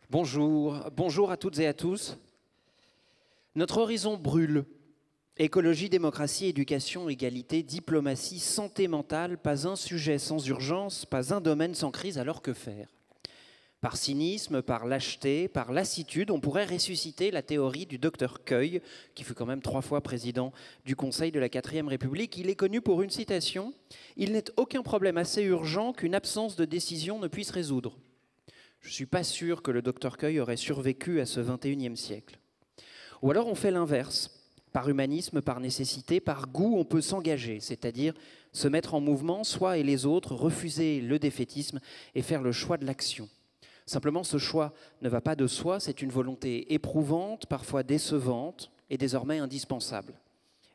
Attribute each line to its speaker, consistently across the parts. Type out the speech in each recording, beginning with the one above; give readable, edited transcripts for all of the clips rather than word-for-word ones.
Speaker 1: Bonjour, bonjour à toutes et à tous. Notre horizon brûle. Écologie, démocratie, éducation, égalité, diplomatie, santé mentale, pas un sujet sans urgence, pas un domaine sans crise, alors que faire? Par cynisme, par lâcheté, par lassitude, on pourrait ressusciter la théorie du docteur Queuille, qui fut quand même 3 fois président du Conseil de la 4e République. Il est connu pour une citation: « Il n'est aucun problème assez urgent qu'une absence de décision ne puisse résoudre ». Je ne suis pas sûr que le docteur Queuille aurait survécu à ce 21e siècle. Ou alors on fait l'inverse. Par humanisme, par nécessité, par goût, on peut s'engager, c'est-à-dire se mettre en mouvement, soi et les autres, refuser le défaitisme et faire le choix de l'action. Simplement, ce choix ne va pas de soi, c'est une volonté éprouvante, parfois décevante et désormais indispensable.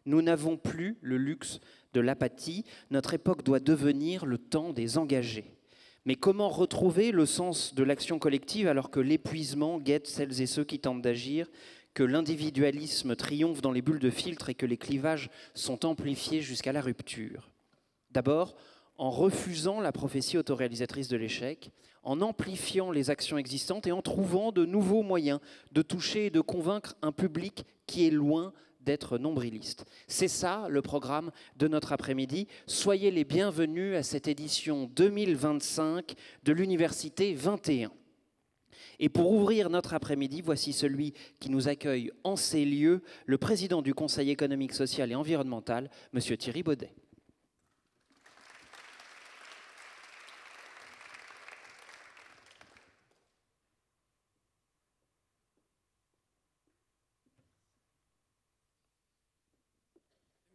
Speaker 1: Nous n'avons plus le luxe de l'apathie, notre époque doit devenir le temps des engagés. Mais comment retrouver le sens de l'action collective alors que l'épuisement guette celles et ceux qui tentent d'agir, que l'individualisme triomphe dans les bulles de filtre et que les clivages sont amplifiés jusqu'à la rupture? D'abord, en refusant la prophétie autoréalisatrice de l'échec, en amplifiant les actions existantes et en trouvant de nouveaux moyens de toucher et de convaincre un public qui est loin d'être nombriliste. C'est ça le programme de notre après-midi. Soyez les bienvenus à cette édition 2025 de l'Université 21. Et pour ouvrir notre après-midi, voici celui qui nous accueille en ces lieux, le président du Conseil économique, social et environnemental, M. Thierry Baudet.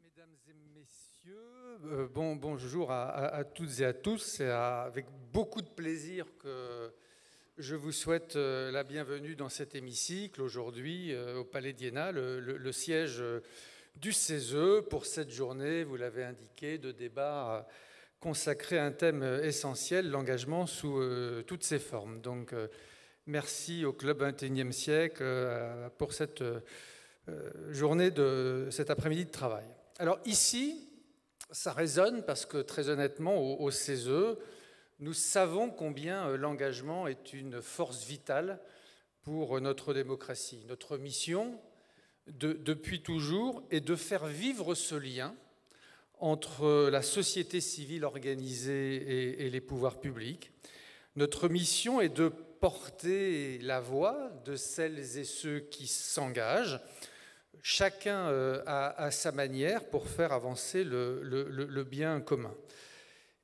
Speaker 2: Mesdames et messieurs, bonjour à toutes et à tous. C'est avec beaucoup de plaisir que je vous souhaite la bienvenue dans cet hémicycle aujourd'hui au Palais d'Iéna, le siège du CESE pour cette journée, vous l'avez indiqué, de débat consacré à un thème essentiel, l'engagement sous toutes ses formes. Donc merci au Club 21e siècle pour cette journée de cet après-midi de travail. Alors ici, ça résonne parce que très honnêtement, au CESE, nous savons combien l'engagement est une force vitale pour notre démocratie. Notre mission, depuis toujours, est de faire vivre ce lien entre la société civile organisée et les pouvoirs publics. Notre mission est de porter la voix de celles et ceux qui s'engagent, chacun à sa manière, pour faire avancer le bien commun.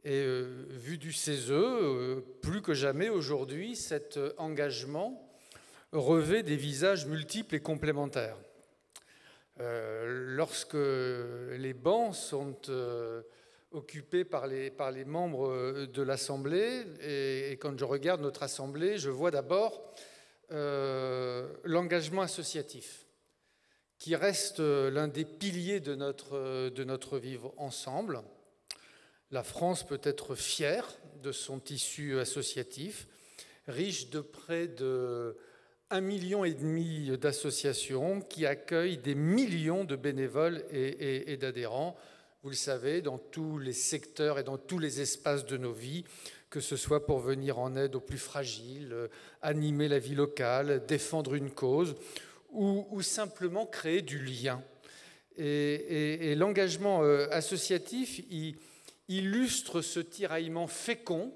Speaker 2: Et vu du CESE, plus que jamais aujourd'hui, cet engagement revêt des visages multiples et complémentaires. Lorsque les bancs sont occupés par les membres de l'Assemblée, et quand je regarde notre Assemblée, je vois d'abord l'engagement associatif, qui reste l'un des piliers de notre vivre ensemble. La France peut être fière de son tissu associatif, riche de près de 1,5 million d'associations qui accueillent des millions de bénévoles et d'adhérents, vous le savez, dans tous les secteurs et dans tous les espaces de nos vies, que ce soit pour venir en aide aux plus fragiles, animer la vie locale, défendre une cause, ou simplement créer du lien. Et l'engagement associatif illustre ce tiraillement fécond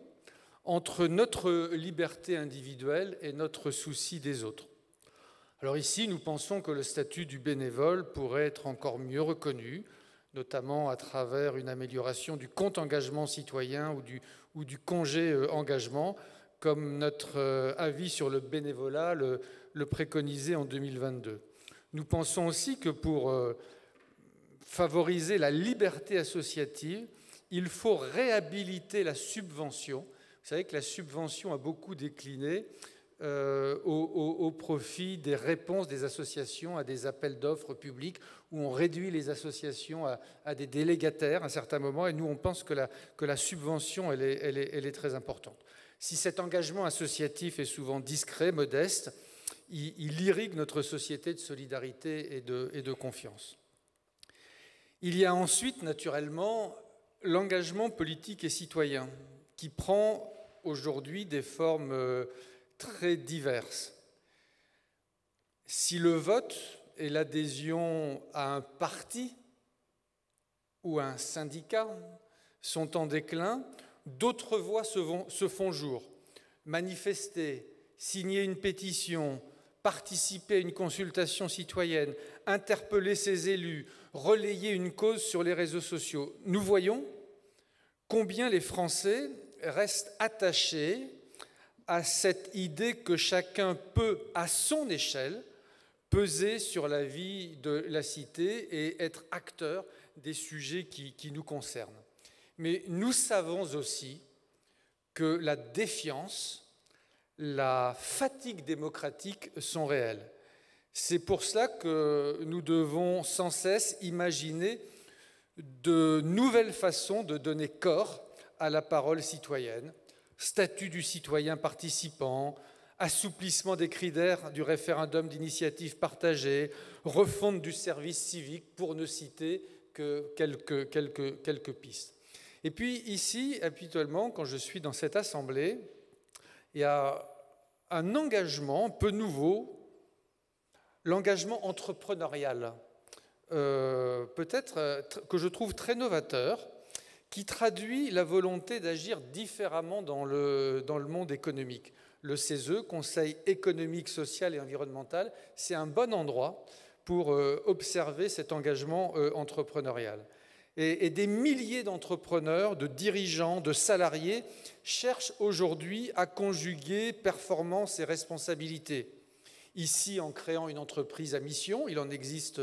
Speaker 2: entre notre liberté individuelle et notre souci des autres. Alors ici, nous pensons que le statut du bénévole pourrait être encore mieux reconnu, notamment à travers une amélioration du compte engagement citoyen ou du congé engagement, comme notre avis sur le bénévolat le préconisait en 2022. Nous pensons aussi que pour favoriser la liberté associative, il faut réhabiliter la subvention. Vous savez que la subvention a beaucoup décliné au profit des réponses des associations à des appels d'offres publics où on réduit les associations à des délégataires à un certain moment, et nous on pense que la subvention elle est très importante. Si cet engagement associatif est souvent discret, modeste, il irrigue notre société de solidarité et de confiance. Il y a ensuite naturellement l'engagement politique et citoyen qui prend aujourd'hui des formes très diverses. Si le vote et l'adhésion à un parti ou à un syndicat sont en déclin, d'autres voix se font jour. Manifester, signer une pétition, participer à une consultation citoyenne, interpeller ses élus, relayer une cause sur les réseaux sociaux. Nous voyons combien les Français restent attachés à cette idée que chacun peut, à son échelle, peser sur la vie de la cité et être acteur des sujets qui nous concernent. Mais nous savons aussi que la défiance, la fatigue démocratique sont réelles. C'est pour cela que nous devons sans cesse imaginer de nouvelles façons de donner corps à la parole citoyenne, statut du citoyen participant, assouplissement des critères du référendum d'initiative partagée, refonte du service civique, pour ne citer que quelques pistes. Et puis ici, habituellement, quand je suis dans cette assemblée, il y a un engagement peu nouveau, l'engagement entrepreneurial, peut-être que je trouve très novateur, qui traduit la volonté d'agir différemment dans le monde économique. Le CESE, Conseil économique, social et environnemental, c'est un bon endroit pour observer cet engagement entrepreneurial. Et des milliers d'entrepreneurs, de dirigeants, de salariés cherchent aujourd'hui à conjuguer performance et responsabilité. Ici, en créant une entreprise à mission, il en existe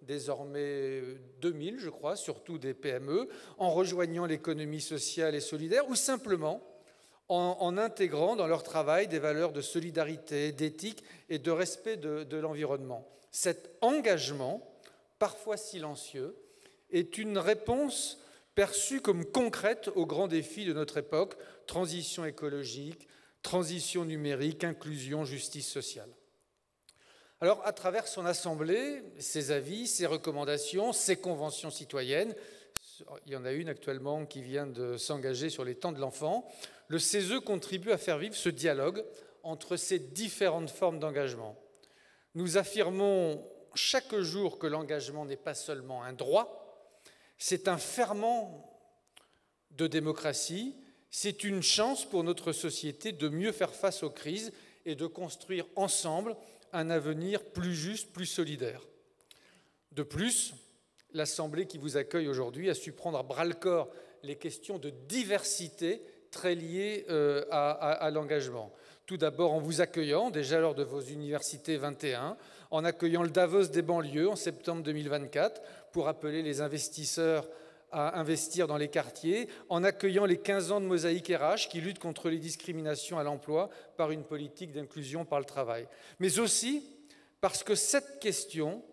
Speaker 2: désormais 2000, je crois, surtout des PME, en rejoignant l'économie sociale et solidaire, ou simplement en intégrant dans leur travail des valeurs de solidarité, d'éthique et de respect de l'environnement. Cet engagement, parfois silencieux, est une réponse perçue comme concrète aux grands défis de notre époque, transition écologique, transition numérique, inclusion, justice sociale. Alors, à travers son assemblée, ses avis, ses recommandations, ses conventions citoyennes, il y en a une actuellement qui vient de s'engager sur les temps de l'enfant, le CESE contribue à faire vivre ce dialogue entre ces différentes formes d'engagement. Nous affirmons chaque jour que l'engagement n'est pas seulement un droit, c'est un ferment de démocratie, c'est une chance pour notre société de mieux faire face aux crises et de construire ensemble un avenir plus juste, plus solidaire. De plus, l'Assemblée qui vous accueille aujourd'hui a su prendre à bras-le-corps les questions de diversité très liées à l'engagement. Tout d'abord en vous accueillant, déjà lors de vos universités 21, en accueillant le Davos des banlieues en septembre 2024 pour appeler les investisseurs à investir dans les quartiers, en accueillant les 15 ans de Mosaïque RH qui luttent contre les discriminations à l'emploi par une politique d'inclusion par le travail. Mais aussi parce que cette question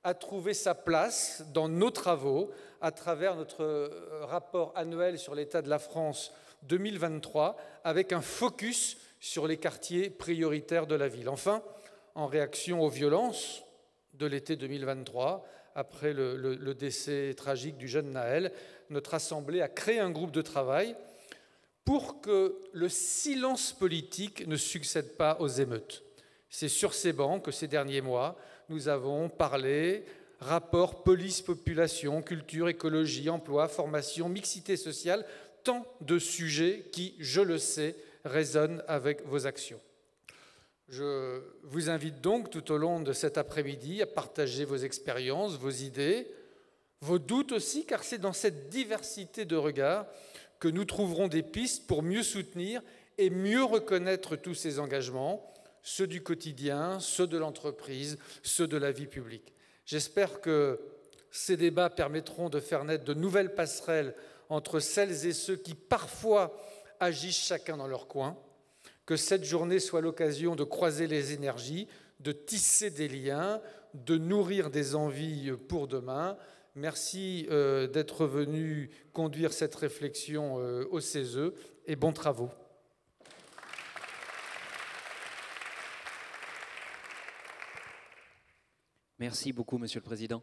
Speaker 2: a trouvé sa place dans nos travaux à travers notre rapport annuel sur l'état de la France 2023 avec un focus sur les quartiers prioritaires de la ville. Enfin, en réaction aux violences de l'été 2023, après le décès tragique du jeune Naël, notre Assemblée a créé un groupe de travail pour que le silence politique ne succède pas aux émeutes. C'est sur ces bancs que ces derniers mois, nous avons parlé rapport police-population, culture, écologie, emploi, formation, mixité sociale, tant de sujets qui, je le sais, résonnent avec vos actions. Je vous invite donc tout au long de cet après-midi à partager vos expériences, vos idées, vos doutes aussi, car c'est dans cette diversité de regards que nous trouverons des pistes pour mieux soutenir et mieux reconnaître tous ces engagements, ceux du quotidien, ceux de l'entreprise, ceux de la vie publique. J'espère que ces débats permettront de faire naître de nouvelles passerelles entre celles et ceux qui parfois agissent chacun dans leur coin, que cette journée soit l'occasion de croiser les énergies, de tisser des liens, de nourrir des envies pour demain. Merci d'être venu conduire cette réflexion au CESE et bons travaux.
Speaker 1: Merci beaucoup, Monsieur le Président.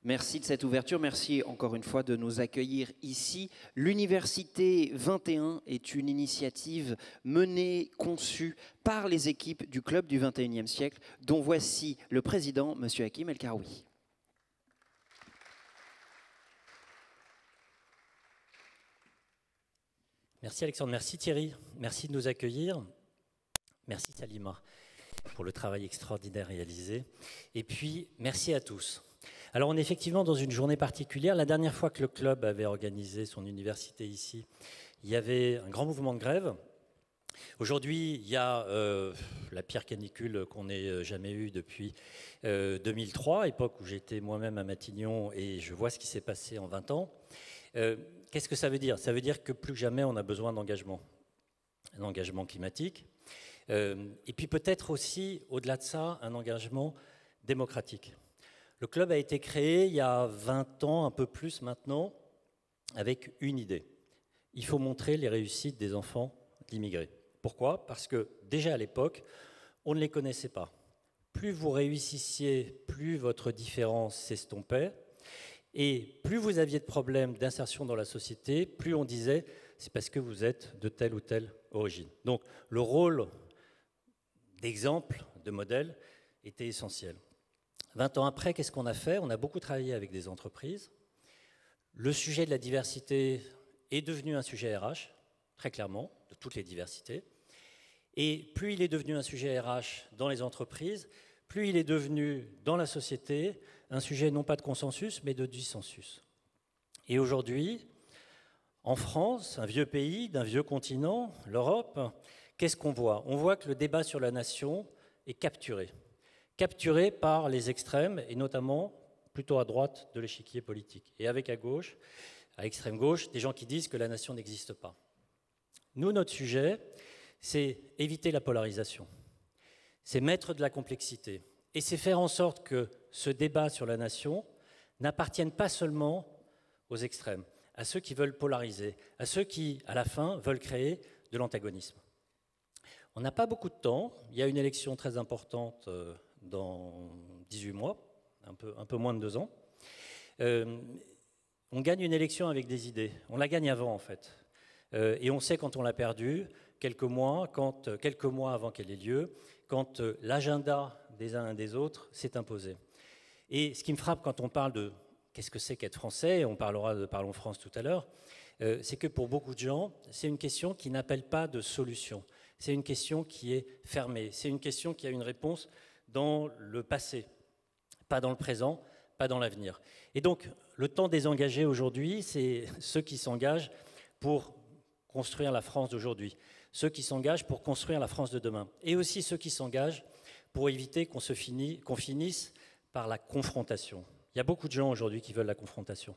Speaker 1: Merci de cette ouverture, merci encore une fois de nous accueillir ici. L'Université 21 est une initiative menée, conçue par les équipes du Club du 21e siècle, dont voici le président, M. Hakim El Karoui.
Speaker 3: Merci Alexandre, merci Thierry, merci de nous accueillir. Merci Salima pour le travail extraordinaire réalisé. Et puis, merci à tous. Alors, on est effectivement dans une journée particulière. La dernière fois que le club avait organisé son université ici, il y avait un grand mouvement de grève. Aujourd'hui, il y a la pire canicule qu'on ait jamais eue depuis 2003, époque où j'étais moi-même à Matignon et je vois ce qui s'est passé en 20 ans. Qu'est-ce que ça veut dire? Ça veut dire que plus que jamais, on a besoin d'engagement. Un engagement climatique. Et puis peut-être aussi, au-delà de ça, un engagement démocratique. Le club a été créé il y a 20 ans, un peu plus maintenant, avec une idée. Il faut montrer les réussites des enfants d'immigrés. Pourquoi? Parce que déjà à l'époque, on ne les connaissait pas. Plus vous réussissiez, plus votre différence s'estompait. Et plus vous aviez de problèmes d'insertion dans la société, plus on disait c'est parce que vous êtes de telle ou telle origine. Donc le rôle d'exemple, de modèle, était essentiel. 20 ans après, qu'est-ce qu'on a fait? On a beaucoup travaillé avec des entreprises. Le sujet de la diversité est devenu un sujet RH, très clairement, de toutes les diversités. Et plus il est devenu un sujet RH dans les entreprises, plus il est devenu dans la société un sujet non pas de consensus, mais de dissensus. Et aujourd'hui, en France, un vieux pays, d'un vieux continent, l'Europe, qu'est-ce qu'on voit? On voit que le débat sur la nation est capturé par les extrêmes, et notamment plutôt à droite de l'échiquier politique. Et avec à gauche, à l'extrême gauche, des gens qui disent que la nation n'existe pas. Nous, notre sujet, c'est éviter la polarisation, c'est mettre de la complexité, et c'est faire en sorte que ce débat sur la nation n'appartienne pas seulement aux extrêmes, à ceux qui veulent polariser, à ceux qui, à la fin, veulent créer de l'antagonisme. On n'a pas beaucoup de temps, il y a une élection très importante dans 18 mois, un peu moins de 2 ans. On gagne une élection avec des idées, on la gagne avant en fait. Et on sait quand on l'a perdue, quelques mois avant qu'elle ait lieu, quand l'agenda des uns et des autres s'est imposé. Et ce qui me frappe quand on parle de qu'est-ce que c'est qu'être français, et on parlera de Parlons France tout à l'heure, c'est que pour beaucoup de gens, c'est une question qui n'appelle pas de solution. C'est une question qui est fermée. C'est une question qui a une réponse dans le passé, pas dans le présent, pas dans l'avenir. Et donc, le temps désengagé aujourd'hui, c'est ceux qui s'engagent pour construire la France d'aujourd'hui, ceux qui s'engagent pour construire la France de demain, et aussi ceux qui s'engagent pour éviter qu'on finisse par la confrontation. Il y a beaucoup de gens aujourd'hui qui veulent la confrontation.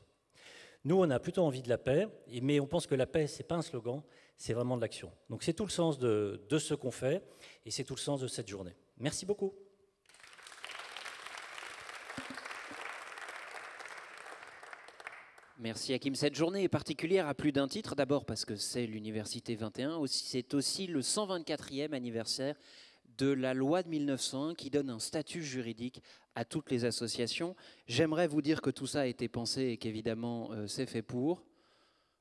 Speaker 3: Nous, on a plutôt envie de la paix, mais on pense que la paix, ce n'est pas un slogan, c'est vraiment de l'action. Donc c'est tout le sens de ce qu'on fait, et c'est tout le sens de cette journée. Merci beaucoup.
Speaker 1: Merci Hakim. Cette journée est particulière à plus d'un titre. D'abord parce que c'est l'Université 21, c'est aussi le 124e anniversaire de la loi de 1901 qui donne un statut juridique à toutes les associations. J'aimerais vous dire que tout ça a été pensé et qu'évidemment c'est fait pour.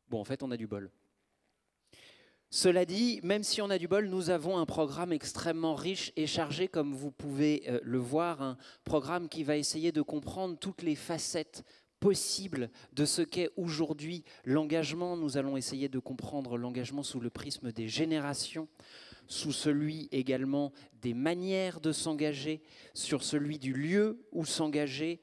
Speaker 1: Bon, en fait, on a du bol. Cela dit, même si on a du bol, nous avons un programme extrêmement riche et chargé, comme vous pouvez le voir, un programme qui va essayer de comprendre toutes les facettes possibles de ce qu'est aujourd'hui l'engagement. Nous allons essayer de comprendre l'engagement sous le prisme des générations, sous celui également des manières de s'engager, sur celui du lieu où s'engager,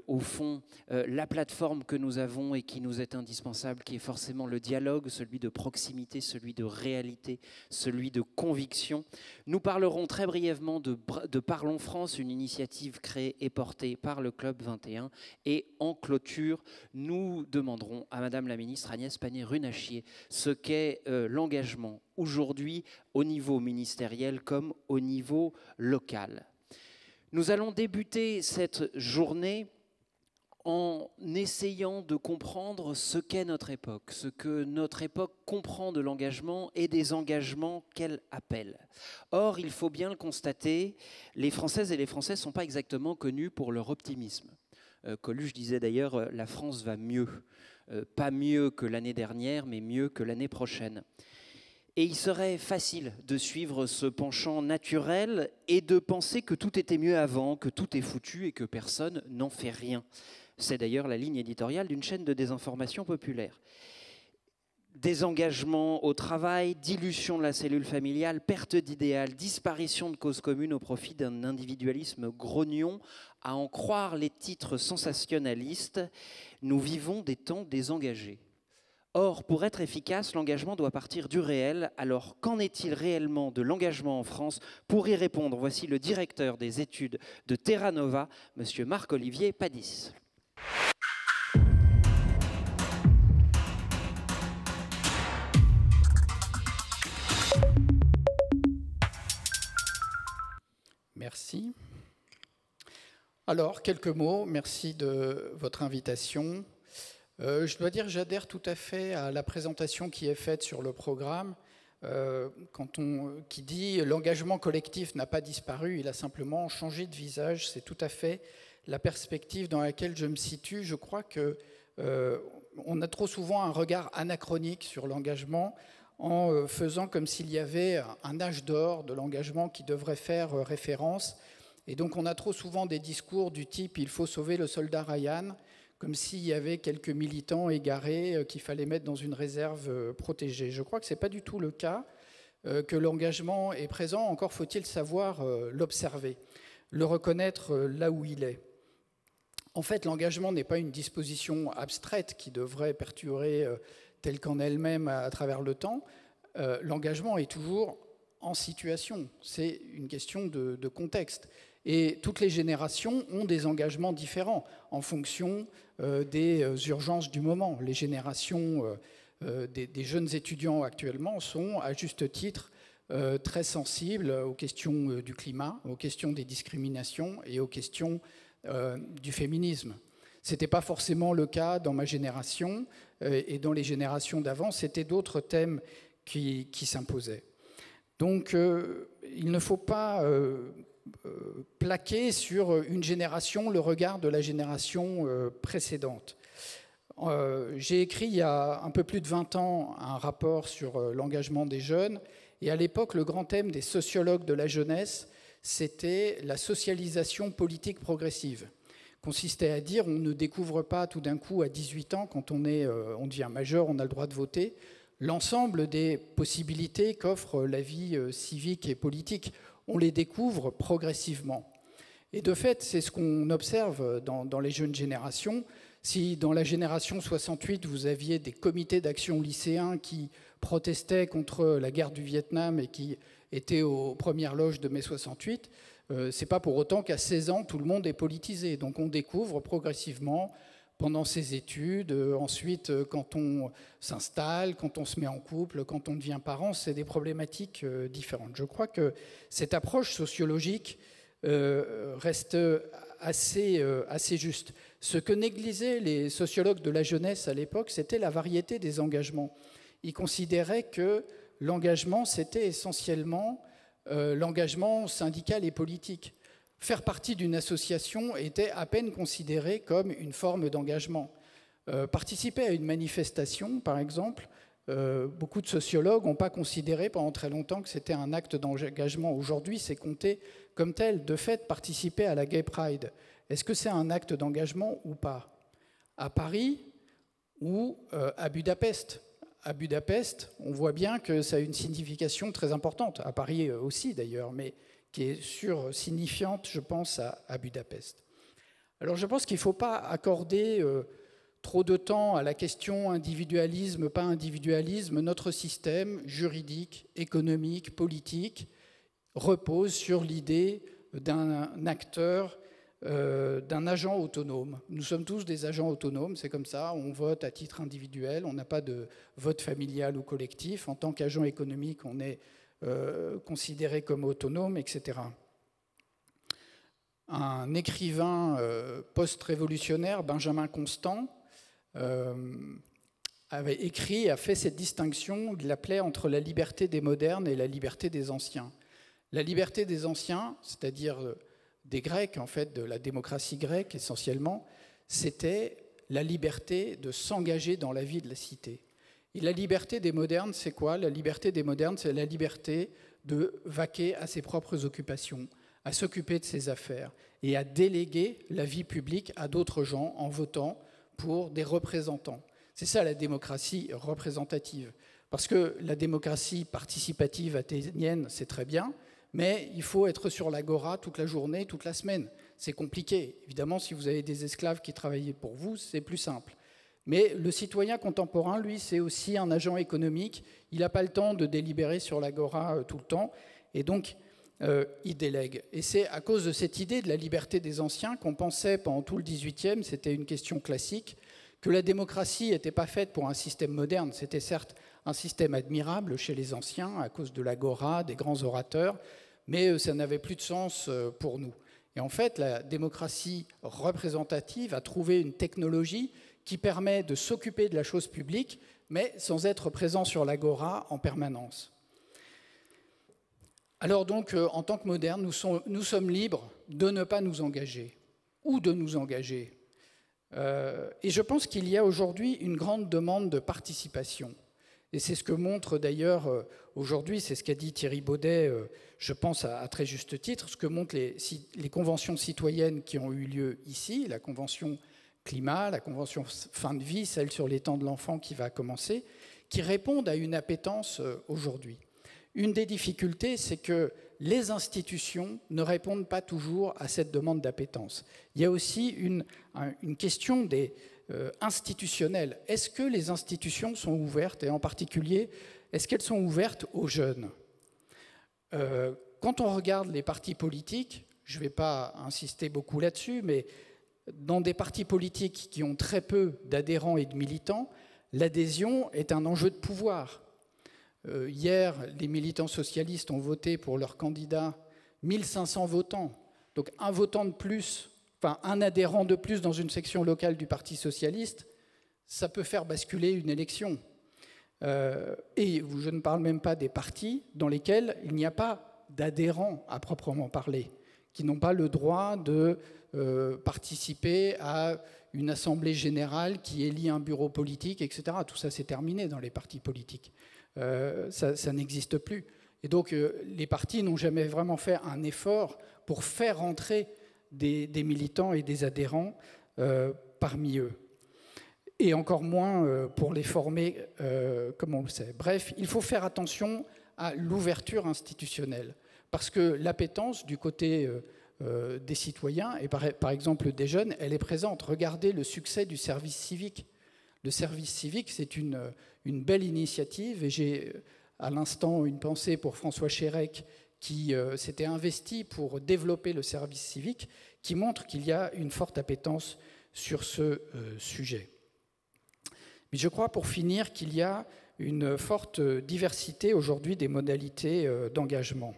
Speaker 1: au fond, la plateforme que nous avons et qui nous est indispensable, qui est forcément le dialogue, celui de proximité, celui de réalité, celui de conviction. Nous parlerons très brièvement de Parlons France, une initiative créée et portée par le Club 21. Et en clôture, nous demanderons à Madame la ministre Agnès Pannier-Runacher ce qu'est l'engagement aujourd'hui au niveau ministériel comme au niveau local. Nous allons débuter cette journée en essayant de comprendre ce qu'est notre époque, ce que notre époque comprend de l'engagement et des engagements qu'elle appelle. Or, il faut bien le constater, les Françaises et les Français ne sont pas exactement connus pour leur optimisme. Coluche disait d'ailleurs « La France va mieux ». Pas mieux que l'année dernière, mais mieux que l'année prochaine. Et il serait facile de suivre ce penchant naturel et de penser que tout était mieux avant, que tout est foutu et que personne n'en fait rien. C'est d'ailleurs la ligne éditoriale d'une chaîne de désinformation populaire. Désengagement au travail, dilution de la cellule familiale, perte d'idéal, disparition de causes communes au profit d'un individualisme grognon. À en croire les titres sensationnalistes, nous vivons des temps désengagés. Or, pour être efficace, l'engagement doit partir du réel. Alors, qu'en est-il réellement de l'engagement en France? Pour y répondre, voici le directeur des études de Terra Nova, M. Marc-Olivier Padis.
Speaker 4: Merci. Alors, quelques mots. Merci de votre invitation. Je dois dire que j'adhère tout à fait à la présentation qui est faite sur le programme. Qui dit l'engagement collectif n'a pas disparu, il a simplement changé de visage. C'est tout à fait la perspective dans laquelle je me situe. Je crois qu'on a trop souvent un regard anachronique sur l'engagement en faisant comme s'il y avait un âge d'or de l'engagement qui devrait faire référence. Et donc on a trop souvent des discours du type « il faut sauver le soldat Ryan », comme s'il y avait quelques militants égarés qu'il fallait mettre dans une réserve protégée. Je crois que ce n'est pas du tout le cas, que l'engagement est présent, encore faut-il savoir l'observer, le reconnaître là où il est. En fait, l'engagement n'est pas une disposition abstraite qui devrait perdurer telle qu'en elle-même à travers le temps. L'engagement est toujours en situation, c'est une question de contexte. Et toutes les générations ont des engagements différents en fonction des urgences du moment. Les générations des jeunes étudiants actuellement sont, à juste titre, très sensibles aux questions du climat, aux questions des discriminations et aux questions du féminisme. Ce n'était pas forcément le cas dans ma génération et dans les générations d'avant, c'était d'autres thèmes qui s'imposaient. Donc, il ne faut pas plaquer sur une génération le regard de la génération précédente. J'ai écrit il y a un peu plus de 20 ans un rapport sur l'engagement des jeunes, et à l'époque, le grand thème des sociologues de la jeunesse, c'était la socialisation politique progressive. Consistait à dire on ne découvre pas tout d'un coup à 18 ans, quand on devient majeur, on a le droit de voter, l'ensemble des possibilités qu'offre la vie civique et politique. On les découvre progressivement. Et de fait, c'est ce qu'on observe dans les jeunes générations. Si dans la génération 68, vous aviez des comités d'action lycéens qui protestaient contre la guerre du Vietnam et qui étaient aux premières loges de mai 68, c'est pas pour autant qu'à 16 ans, tout le monde est politisé. Donc on découvre progressivement pendant ses études, ensuite quand on s'installe, quand on se met en couple, quand on devient parent, c'est des problématiques différentes. Je crois que cette approche sociologique reste assez juste. Ce que négligeaient les sociologues de la jeunesse à l'époque, c'était la variété des engagements. Ils considéraient que l'engagement, c'était essentiellement l'engagement syndical et politique. Faire partie d'une association était à peine considéré comme une forme d'engagement. Participer à une manifestation, par exemple, beaucoup de sociologues n'ont pas considéré pendant très longtemps que c'était un acte d'engagement. Aujourd'hui, c'est compté comme tel. De fait, participer à la Gay Pride, est-ce que c'est un acte d'engagement ou pas? À Paris ou à Budapest? À Budapest, on voit bien que ça a une signification très importante. À Paris aussi, d'ailleurs, mais qui est sursignifiante, je pense, à Budapest. Alors je pense qu'il ne faut pas accorder trop de temps à la question individualisme, pas individualisme. Notre système juridique, économique, politique repose sur l'idée d'un acteur, d'un agent autonome. Nous sommes tous des agents autonomes, c'est comme ça, on vote à titre individuel, on n'a pas de vote familial ou collectif. En tant qu'agent économique, on est considéré comme autonome, etc. Un écrivain post-révolutionnaire, Benjamin Constant, avait écrit, a fait cette distinction, il l'appelait entre la liberté des modernes et la liberté des anciens. La liberté des anciens, c'est-à-dire des Grecs, en fait, de la démocratie grecque essentiellement, c'était la liberté de s'engager dans la vie de la cité. Et la liberté des modernes, c'est quoi? La liberté des modernes, c'est la liberté de vaquer à ses propres occupations, à s'occuper de ses affaires et à déléguer la vie publique à d'autres gens en votant pour des représentants. C'est ça la démocratie représentative. Parce que la démocratie participative athénienne, c'est très bien, mais il faut être sur l'agora toute la journée, toute la semaine. C'est compliqué. Évidemment, si vous avez des esclaves qui travaillent pour vous, c'est plus simple. Mais le citoyen contemporain, lui, c'est aussi un agent économique. Il n'a pas le temps de délibérer sur l'agora tout le temps. Et donc, il délègue. Et c'est à cause de cette idée de la liberté des anciens qu'on pensait pendant tout le XVIIIe, c'était une question classique, que la démocratie n'était pas faite pour un système moderne. C'était certes un système admirable chez les anciens à cause de l'agora, des grands orateurs, mais ça n'avait plus de sens pour nous. Et en fait, la démocratie représentative a trouvé une technologie qui permet de s'occuper de la chose publique, mais sans être présent sur l'agora en permanence. Alors donc, en tant que modernes, nous sommes libres de ne pas nous engager, ou de nous engager. Et je pense qu'il y a aujourd'hui une grande demande de participation. Et c'est ce que montre d'ailleurs aujourd'hui, c'est ce qu'a dit Thierry Baudet, je pense à très juste titre, ce que montrent les conventions citoyennes qui ont eu lieu ici, la convention climat, la convention fin de vie, celle sur les temps de l'enfant qui va commencer, qui répondent à une appétence aujourd'hui. Une des difficultés, c'est que les institutions ne répondent pas toujours à cette demande d'appétence. Il y a aussi une question institutionnelle. Est-ce que les institutions sont ouvertes, et en particulier, est-ce qu'elles sont ouvertes aux jeunes? Quand on regarde les partis politiques, je ne vais pas insister beaucoup là-dessus, mais dans des partis politiques qui ont très peu d'adhérents et de militants, l'adhésion est un enjeu de pouvoir. Hier, les militants socialistes ont voté pour leur candidat 1500 votants. Donc un votant de plus, enfin un adhérent de plus dans une section locale du Parti socialiste, ça peut faire basculer une élection. Et je ne parle même pas des partis dans lesquels il n'y a pas d'adhérents à proprement parler, qui n'ont pas le droit de participer à une assemblée générale qui élit un bureau politique, etc. Tout ça, c'est terminé dans les partis politiques. Ça n'existe plus. Et donc, les partis n'ont jamais vraiment fait un effort pour faire entrer des militants et des adhérents parmi eux. Et encore moins pour les former comme on le sait. Bref, il faut faire attention à l'ouverture institutionnelle. Parce que l'appétence du côté des citoyens, et par exemple des jeunes, elle est présente. Regardez le succès du service civique. Le service civique, c'est une belle initiative, et j'ai à l'instant une pensée pour François Chérec qui s'était investi pour développer le service civique, qui montre qu'il y a une forte appétence sur ce sujet. Mais je crois, pour finir, qu'il y a une forte diversité aujourd'hui des modalités d'engagement.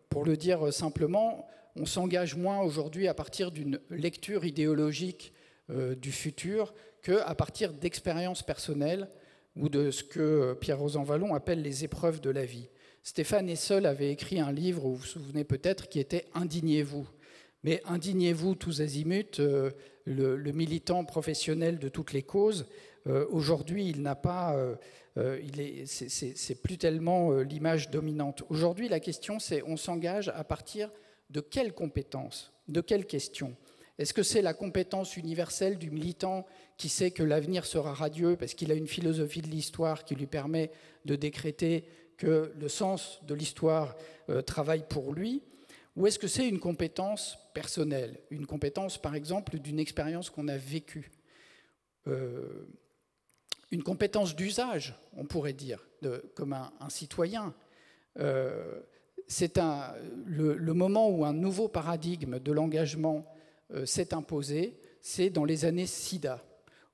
Speaker 4: Pour le dire simplement, on s'engage moins aujourd'hui à partir d'une lecture idéologique du futur qu'à partir d'expériences personnelles ou de ce que Pierre-Rosan Vallon appelle les épreuves de la vie. Stéphane Hessel avait écrit un livre, vous vous souvenez peut-être, qui était « Indignez-vous ». Mais indignez-vous tous azimuts, le militant professionnel de toutes les causes, aujourd'hui, il n'a pas, c'est plus tellement l'image dominante. Aujourd'hui, la question, c'est on s'engage à partir de quelles compétences, de quelles questions? Est-ce que c'est la compétence universelle du militant qui sait que l'avenir sera radieux parce qu'il a une philosophie de l'histoire qui lui permet de décréter que le sens de l'histoire travaille pour lui? Ou est-ce que c'est une compétence personnelle, une compétence, par exemple, d'une expérience qu'on a vécue, une compétence d'usage, on pourrait dire, comme un citoyen. C'est le moment où un nouveau paradigme de l'engagement s'est imposé, c'est dans les années SIDA,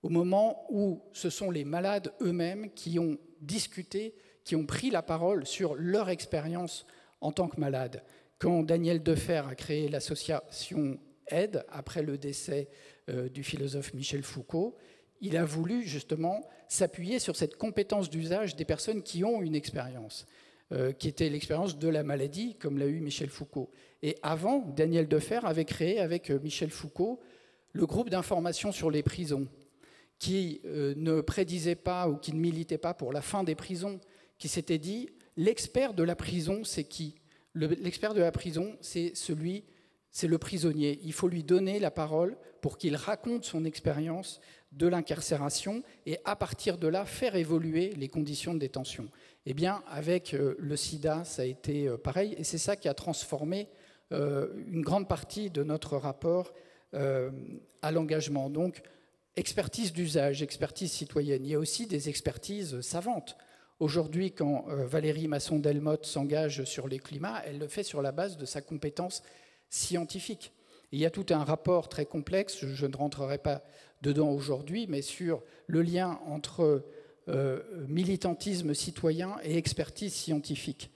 Speaker 4: au moment où ce sont les malades eux-mêmes qui ont discuté, qui ont pris la parole sur leur expérience en tant que malade. Quand Daniel Defer a créé l'association AIDE, après le décès du philosophe Michel Foucault, il a voulu justement s'appuyer sur cette compétence d'usage des personnes qui ont une expérience, qui était l'expérience de la maladie, comme l'a eu Michel Foucault. Et avant, Daniel Defer avait créé avec Michel Foucault le groupe d'information sur les prisons, qui ne prédisait pas ou qui ne militait pas pour la fin des prisons, qui s'était dit, l'expert de la prison, c'est qui? L'expert de la prison, c'est le prisonnier. Il faut lui donner la parole pour qu'il raconte son expérience de l'incarcération et à partir de là, faire évoluer les conditions de détention. Eh bien, avec le sida, ça a été pareil et c'est ça qui a transformé une grande partie de notre rapport à l'engagement. Donc, expertise d'usage, expertise citoyenne. Il y a aussi des expertises savantes. Aujourd'hui, quand Valérie Masson-Delmotte s'engage sur les climats, elle le fait sur la base de sa compétence scientifique. Et il y a tout un rapport très complexe, je ne rentrerai pas dedans aujourd'hui, mais sur le lien entre militantisme citoyen et expertise scientifique.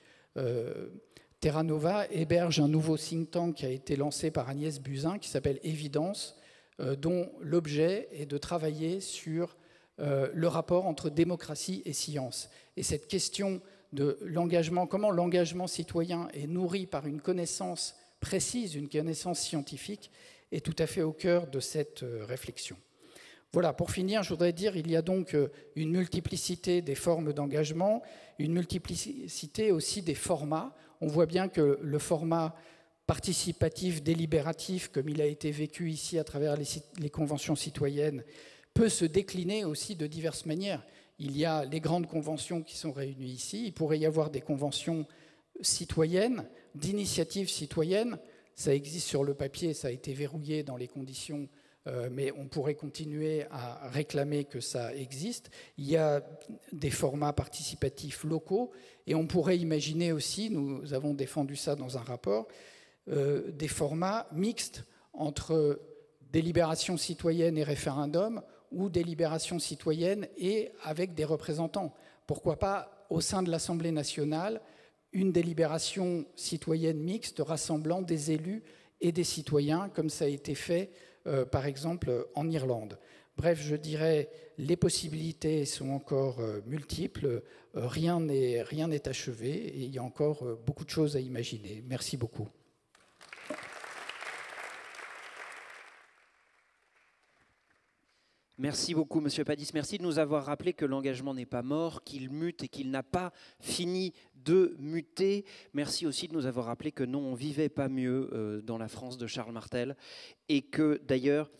Speaker 4: Terra Nova héberge un nouveau think tank qui a été lancé par Agnès Buzyn, qui s'appelle Évidence, dont l'objet est de travailler sur le rapport entre démocratie et science. Et cette question de l'engagement, comment l'engagement citoyen est nourri par une connaissance précise, une connaissance scientifique, est tout à fait au cœur de cette réflexion. Voilà, pour finir, je voudrais dire qu'il y a donc une multiplicité des formes d'engagement, une multiplicité aussi des formats. On voit bien que le format participatif, délibératif, comme il a été vécu ici à travers les conventions citoyennes, peut se décliner aussi de diverses manières. Il y a les grandes conventions qui sont réunies ici. Il pourrait y avoir des conventions citoyennes, d'initiatives citoyennes. Ça existe sur le papier, ça a été verrouillé dans les conditions, mais on pourrait continuer à réclamer que ça existe. Il y a des formats participatifs locaux et on pourrait imaginer aussi, nous avons défendu ça dans un rapport, des formats mixtes entre délibération citoyenne et référendum ou délibération citoyenne et avec des représentants. Pourquoi pas, au sein de l'Assemblée nationale, une délibération citoyenne mixte rassemblant des élus et des citoyens, comme ça a été fait, par exemple, en Irlande. Bref, je dirais, les possibilités sont encore multiples, rien n'est achevé et il y a encore beaucoup de choses à imaginer. Merci beaucoup.
Speaker 1: Merci beaucoup, Monsieur Padis. Merci de nous avoir rappelé que l'engagement n'est pas mort, qu'il mute et qu'il n'a pas fini de muter. Merci aussi de nous avoir rappelé que non, on ne vivait pas mieux dans la France de Charles Martel et que d'ailleurs,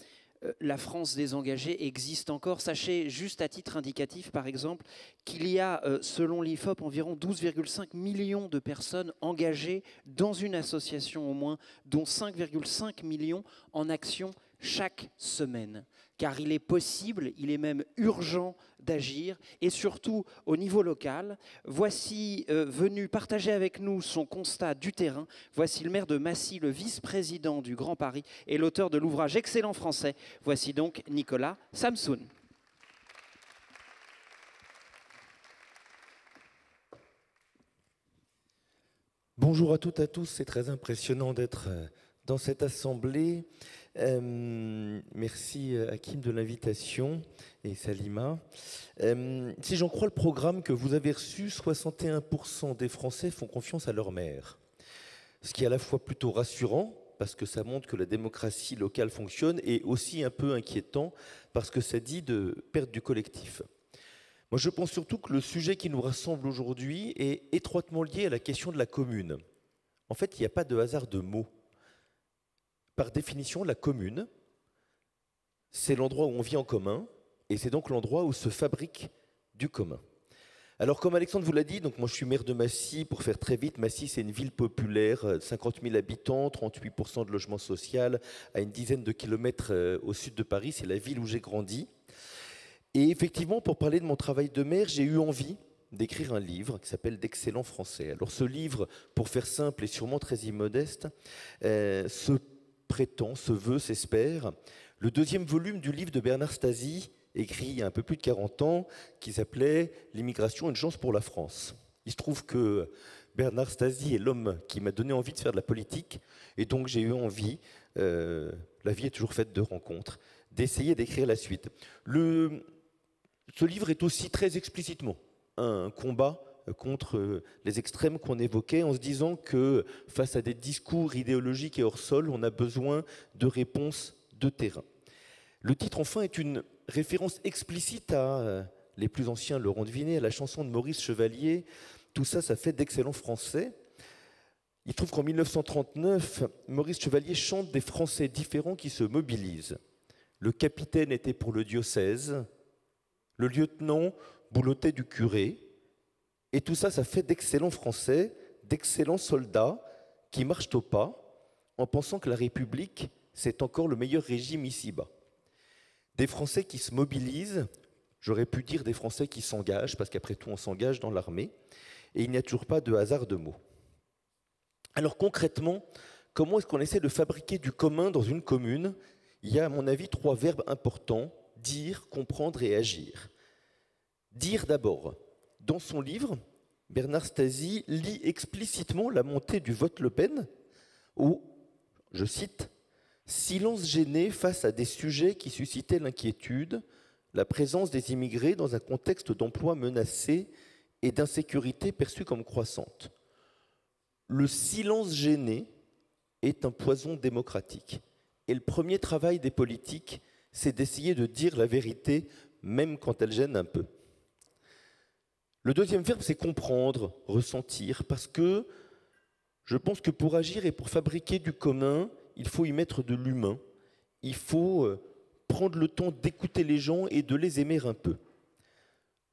Speaker 1: la France des engagés existe encore. Sachez, juste à titre indicatif, par exemple, qu'il y a, selon l'IFOP, environ 12,5 millions de personnes engagées dans une association au moins, dont 5,5 millions en action chaque semaine. Car il est possible, il est même urgent d'agir, et surtout au niveau local. Voici venu partager avec nous son constat du terrain. Voici le maire de Massy, le vice-président du Grand Paris et l'auteur de l'ouvrage Excellent français. Voici donc Nicolas Samsoun.
Speaker 5: Bonjour à toutes et à tous, c'est très impressionnant d'être dans cette assemblée. Merci Hakim de l'invitation et Salima. Si j'en crois le programme que vous avez reçu, 61% des Français font confiance à leur maire. Ce qui est à la fois plutôt rassurant, parce que ça montre que la démocratie locale fonctionne, et aussi un peu inquiétant, parce que ça dit de perdre du collectif. Moi, je pense surtout que le sujet qui nous rassemble aujourd'hui est étroitement lié à la question de la commune. En fait, il n'y a pas de hasard de mots. Par définition, la commune, c'est l'endroit où on vit en commun, et c'est donc l'endroit où se fabrique du commun. Alors, comme Alexandre vous l'a dit, donc moi je suis maire de Massy, pour faire très vite. Massy, c'est une ville populaire, 50 000 habitants, 38% de logement social, à une dizaine de kilomètres au sud de Paris. C'est la ville où j'ai grandi. Et effectivement, pour parler de mon travail de maire, j'ai eu envie d'écrire un livre qui s'appelle d'Excellent français. Alors ce livre, pour faire simple et sûrement très immodeste, se prétend, se veut, s'espère, le deuxième volume du livre de Bernard Stasi, écrit il y a un peu plus de 40 ans, qui s'appelait « L'immigration, une chance pour la France ». Il se trouve que Bernard Stasi est l'homme qui m'a donné envie de faire de la politique, et donc j'ai eu envie, la vie est toujours faite de rencontres, d'essayer d'écrire la suite. Ce livre est aussi très explicitement un combat contre les extrêmes qu'on évoquait, en se disant que face à des discours idéologiques et hors sol, on a besoin de réponses de terrain. Le titre, enfin, est une référence explicite à, les plus anciens l'auront deviné, à la chanson de Maurice Chevalier. Tout ça, ça fait d'excellents Français. Il trouve qu'en 1939, Maurice Chevalier chante des Français différents qui se mobilisent. Le capitaine était pour le diocèse, le lieutenant boulottait du curé, et tout ça, ça fait d'excellents Français, d'excellents soldats qui marchent au pas en pensant que la République, c'est encore le meilleur régime ici-bas. Des Français qui se mobilisent, j'aurais pu dire des Français qui s'engagent, parce qu'après tout, on s'engage dans l'armée, et il n'y a toujours pas de hasard de mots. Alors concrètement, comment est-ce qu'on essaie de fabriquer du commun dans une commune? Il y a, à mon avis, 3 verbes importants: dire, comprendre et agir. Dire d'abord. Dans son livre, Bernard Stasi lit explicitement la montée du vote Le Pen, où, je cite, « silence gêné face à des sujets qui suscitaient l'inquiétude, la présence des immigrés dans un contexte d'emploi menacé et d'insécurité perçue comme croissante. » Le silence gêné est un poison démocratique. Et le premier travail des politiques, c'est d'essayer de dire la vérité, même quand elle gêne un peu. Le deuxième verbe, c'est comprendre, ressentir, parce que je pense que pour agir et pour fabriquer du commun, il faut y mettre de l'humain. Il faut prendre le temps d'écouter les gens et de les aimer un peu.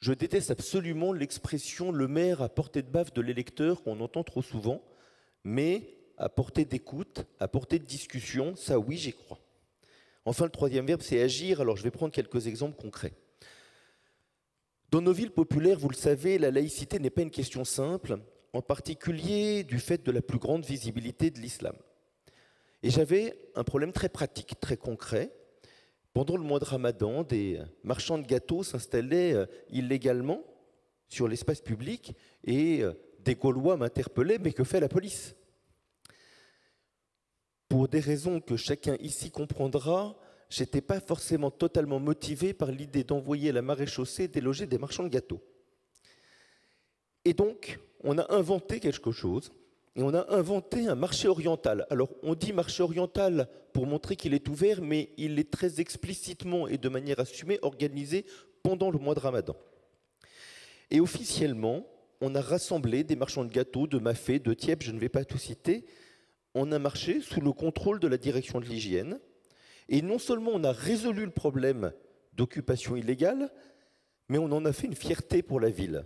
Speaker 5: Je déteste absolument l'expression « le maire à portée de baffe de l'électeur » qu'on entend trop souvent, mais à portée d'écoute, à portée de discussion, ça oui, j'y crois. Enfin, le troisième verbe, c'est agir. Alors, je vais prendre quelques exemples concrets. Dans nos villes populaires, vous le savez, la laïcité n'est pas une question simple, en particulier du fait de la plus grande visibilité de l'islam. Et j'avais un problème très pratique, très concret. Pendant le mois de Ramadan, des marchands de gâteaux s'installaient illégalement sur l'espace public et des Gaulois m'interpellaient, mais que fait la police? Pour des raisons que chacun ici comprendra, je n'étais pas forcément totalement motivé par l'idée d'envoyer la maréchaussée déloger des marchands de gâteaux. Et donc, on a inventé quelque chose, et on a inventé un marché oriental. Alors, on dit marché oriental pour montrer qu'il est ouvert, mais il est très explicitement et de manière assumée organisé pendant le mois de Ramadan. Et officiellement, on a rassemblé des marchands de gâteaux, de mafé, de tiep, je ne vais pas tout citer, en un marché sous le contrôle de la direction de l'hygiène. Et non seulement on a résolu le problème d'occupation illégale, mais on en a fait une fierté pour la ville.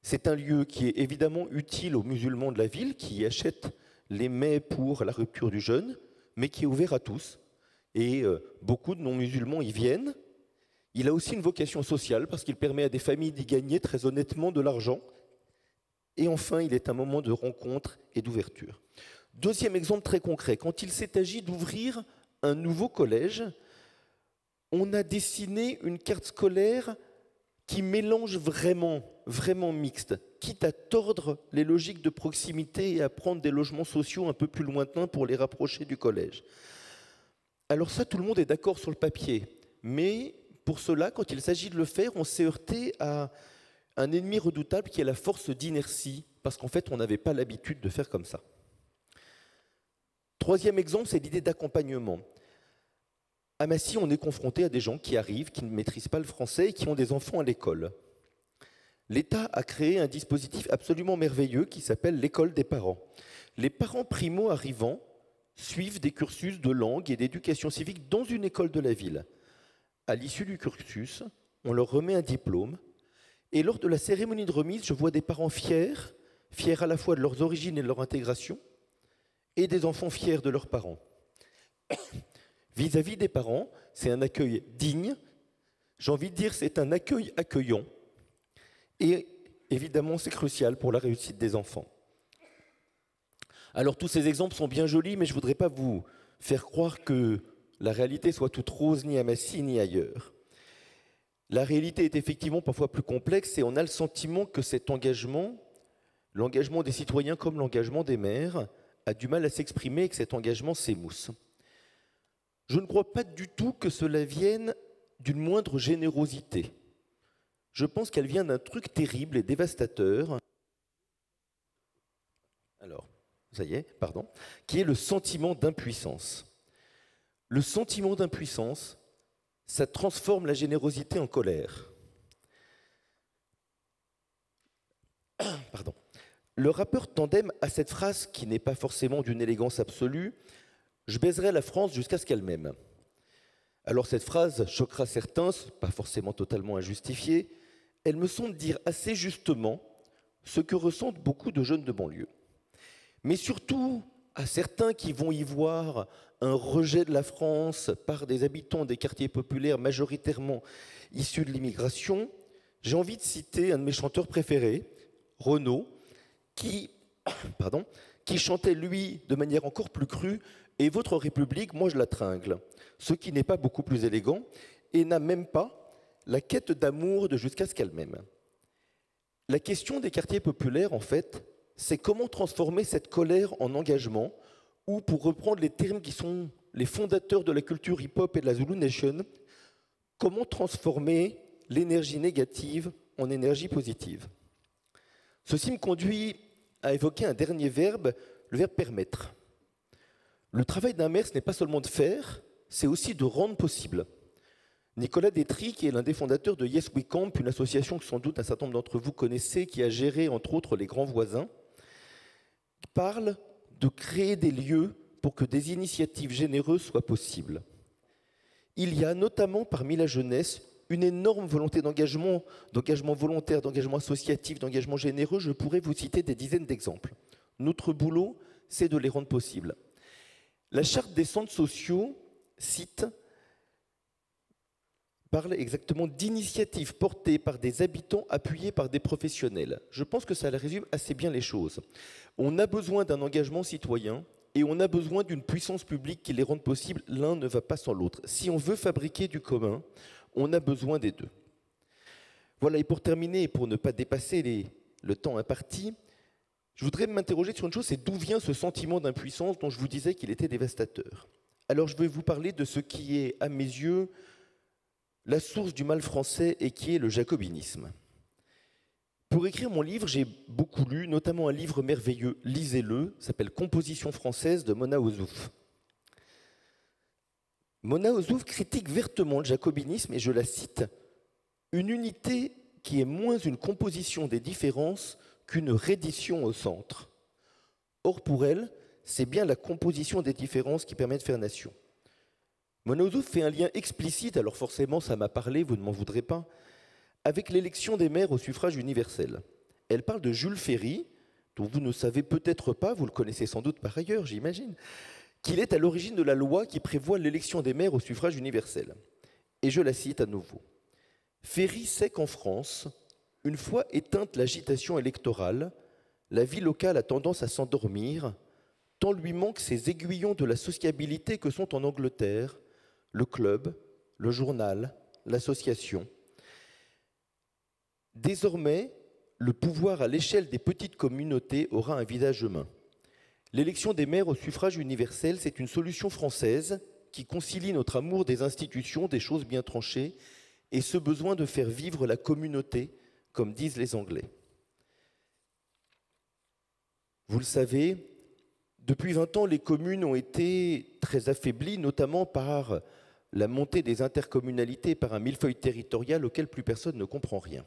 Speaker 5: C'est un lieu qui est évidemment utile aux musulmans de la ville, qui achètent les mets pour la rupture du jeûne, mais qui est ouvert à tous. Et beaucoup de non-musulmans y viennent. Il a aussi une vocation sociale, parce qu'il permet à des familles d'y gagner très honnêtement de l'argent. Et enfin, il est un moment de rencontre et d'ouverture. Deuxième exemple très concret, quand il s'est agi d'ouvrir un nouveau collège, on a dessiné une carte scolaire qui mélange vraiment mixte, quitte à tordre les logiques de proximité et à prendre des logements sociaux un peu plus lointains pour les rapprocher du collège. Alors ça, tout le monde est d'accord sur le papier, mais pour cela, quand il s'agit de le faire, on s'est heurté à un ennemi redoutable qui est la force d'inertie, parce qu'en fait, on n'avait pas l'habitude de faire comme ça. Troisième exemple, c'est l'idée d'accompagnement. À Massy, on est confronté à des gens qui arrivent, qui ne maîtrisent pas le français et qui ont des enfants à l'école. L'État a créé un dispositif absolument merveilleux qui s'appelle l'école des parents. Les parents primo-arrivants suivent des cursus de langue et d'éducation civique dans une école de la ville. À l'issue du cursus, on leur remet un diplôme. Et lors de la cérémonie de remise, je vois des parents fiers à la fois de leurs origines et de leur intégration, et des enfants fiers de leurs parents. Vis-à-vis des parents, c'est un accueil digne. J'ai envie de dire c'est un accueil accueillant. Et évidemment, c'est crucial pour la réussite des enfants. Alors tous ces exemples sont bien jolis, mais je ne voudrais pas vous faire croire que la réalité soit toute rose ni à Massy ni ailleurs. La réalité est effectivement parfois plus complexe et on a le sentiment que cet engagement, l'engagement des citoyens comme l'engagement des maires, a du mal à s'exprimer et que cet engagement s'émousse. Je ne crois pas du tout que cela vienne d'une moindre générosité. Je pense qu'elle vient d'un truc terrible et dévastateur, qui est le sentiment d'impuissance. Le sentiment d'impuissance, ça transforme la générosité en colère. Pardon. Le rappeur Tandem a cette phrase qui n'est pas forcément d'une élégance absolue, « Je baiserai la France jusqu'à ce qu'elle m'aime ». Alors cette phrase choquera certains, pas forcément totalement injustifiée, elle me semble dire assez justement ce que ressentent beaucoup de jeunes de banlieue. Mais surtout à certains qui vont y voir un rejet de la France par des habitants des quartiers populaires majoritairement issus de l'immigration, j'ai envie de citer un de mes chanteurs préférés, Renaud, qui chantait, lui, de manière encore plus crue, « Et votre République, moi je la tringle », ce qui n'est pas beaucoup plus élégant et n'a même pas la quête d'amour de jusqu'à ce qu'elle m'aime. La question des quartiers populaires, en fait, c'est comment transformer cette colère en engagement, ou pour reprendre les termes qui sont les fondateurs de la culture hip-hop et de la Zulu Nation, comment transformer l'énergie négative en énergie positive. Ceci me conduit à évoquer un dernier verbe, le verbe permettre. Le travail d'un maire, ce n'est pas seulement de faire, c'est aussi de rendre possible. Nicolas Détry, qui est l'un des fondateurs de Yes We Camp, une association que sans doute un certain nombre d'entre vous connaissez, qui a géré entre autres les grands voisins, parle de créer des lieux pour que des initiatives généreuses soient possibles. Il y a notamment parmi la jeunesse une énorme volonté d'engagement volontaire, d'engagement associatif, d'engagement généreux. Je pourrais vous citer des dizaines d'exemples. Notre boulot, c'est de les rendre possibles. La charte des centres sociaux parle exactement d'initiatives portées par des habitants appuyées par des professionnels. Je pense que ça résume assez bien les choses. On a besoin d'un engagement citoyen et on a besoin d'une puissance publique qui les rende possibles. L'un ne va pas sans l'autre. Si on veut fabriquer du commun, on a besoin des deux. Voilà, et pour terminer, et pour ne pas dépasser le temps imparti, je voudrais m'interroger sur une chose, c'est d'où vient ce sentiment d'impuissance dont je vous disais qu'il était dévastateur. Alors je vais vous parler de ce qui est, à mes yeux, la source du mal français et qui est le jacobinisme. Pour écrire mon livre, j'ai beaucoup lu, notamment un livre merveilleux, lisez-le, s'appelle « Composition française » de Mona Ozouf. Mona Ozouf critique vertement le jacobinisme et je la cite « Une unité qui est moins une composition des différences qu'une reddition au centre. Or, pour elle, c'est bien la composition des différences qui permet de faire nation. » Mona Ozouf fait un lien explicite, alors forcément ça m'a parlé, vous ne m'en voudrez pas, avec l'élection des maires au suffrage universel. Elle parle de Jules Ferry, dont vous ne savez peut-être pas, vous le connaissez sans doute par ailleurs, j'imagine, qu'il est à l'origine de la loi qui prévoit l'élection des maires au suffrage universel. Et je la cite à nouveau. « Ferry sait qu'en France, une fois éteinte l'agitation électorale, la vie locale a tendance à s'endormir, tant lui manquent ces aiguillons de la sociabilité que sont en Angleterre le club, le journal, l'association. Désormais, le pouvoir à l'échelle des petites communautés aura un visage humain. L'élection des maires au suffrage universel, c'est une solution française qui concilie notre amour des institutions, des choses bien tranchées, et ce besoin de faire vivre la communauté, comme disent les Anglais. Vous le savez, depuis 20 ans, les communes ont été très affaiblies, notamment par la montée des intercommunalités, par un millefeuille territorial auquel plus personne ne comprend rien.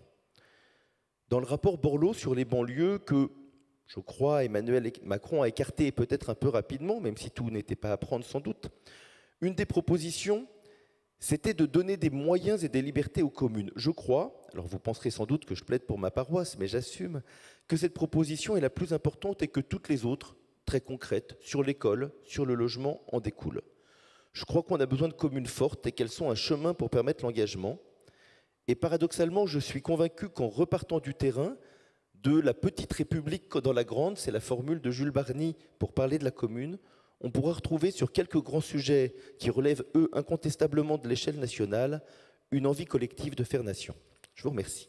Speaker 5: Dans le rapport Borloo sur les banlieues, que je crois Emmanuel Macron a écarté peut-être un peu rapidement, même si tout n'était pas à prendre sans doute, une des propositions, c'était de donner des moyens et des libertés aux communes. Je crois, alors vous penserez sans doute que je plaide pour ma paroisse, mais j'assume que cette proposition est la plus importante et que toutes les autres, très concrètes, sur l'école, sur le logement, en découlent. Je crois qu'on a besoin de communes fortes et qu'elles sont un chemin pour permettre l'engagement. Et paradoxalement, je suis convaincu qu'en repartant du terrain, de la petite république dans la grande, c'est la formule de Jules Barny pour parler de la commune, on pourra retrouver sur quelques grands sujets qui relèvent, eux, incontestablement de l'échelle nationale, une envie collective de faire nation. Je vous remercie.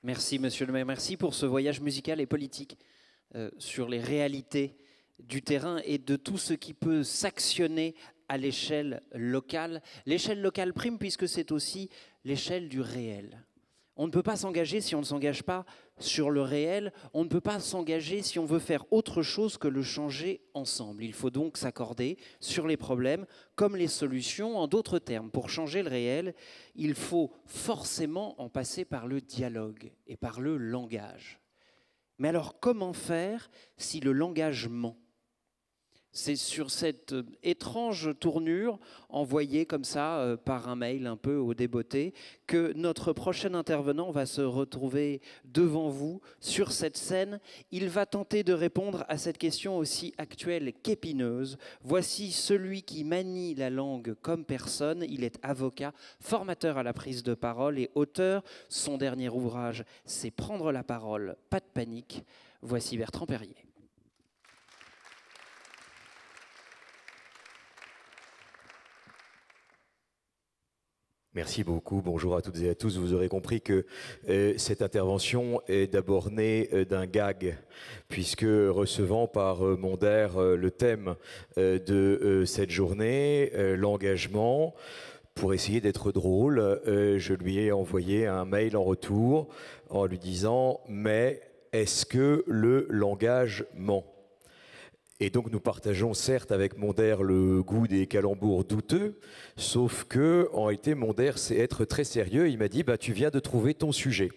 Speaker 1: Merci, monsieur le maire. Merci pour ce voyage musical et politique sur les réalités du terrain et de tout ce qui peut s'actionner à l'échelle locale. L'échelle locale prime puisque c'est aussi l'échelle du réel. On ne peut pas s'engager si on ne s'engage pas sur le réel. On ne peut pas s'engager si on veut faire autre chose que le changer ensemble. Il faut donc s'accorder sur les problèmes comme les solutions. En d'autres termes, pour changer le réel, il faut forcément en passer par le dialogue et par le langage. Mais alors, comment faire si le langage ment ? C'est sur cette étrange tournure, envoyée comme ça par un mail un peu au débotté, que notre prochain intervenant va se retrouver devant vous sur cette scène. Il va tenter de répondre à cette question aussi actuelle qu'épineuse. Voici celui qui manie la langue comme personne. Il est avocat, formateur à la prise de parole et auteur. Son dernier ouvrage, c'est Prendre la parole, pas de panique. Voici Bertrand Perrier.
Speaker 5: Merci beaucoup, bonjour à toutes et à tous. Vous aurez compris que cette intervention est d'abord née d'un gag, puisque recevant par Mondaire le thème de cette journée, l'engagement, pour essayer d'être drôle, je lui ai envoyé un mail en retour en lui disant « Mais est-ce que le langage ment ?» Et donc nous partageons certes avec Mondaire le goût des calembours douteux, sauf que en réalité Mondaire sait être très sérieux. Il m'a dit tu viens de trouver ton sujet.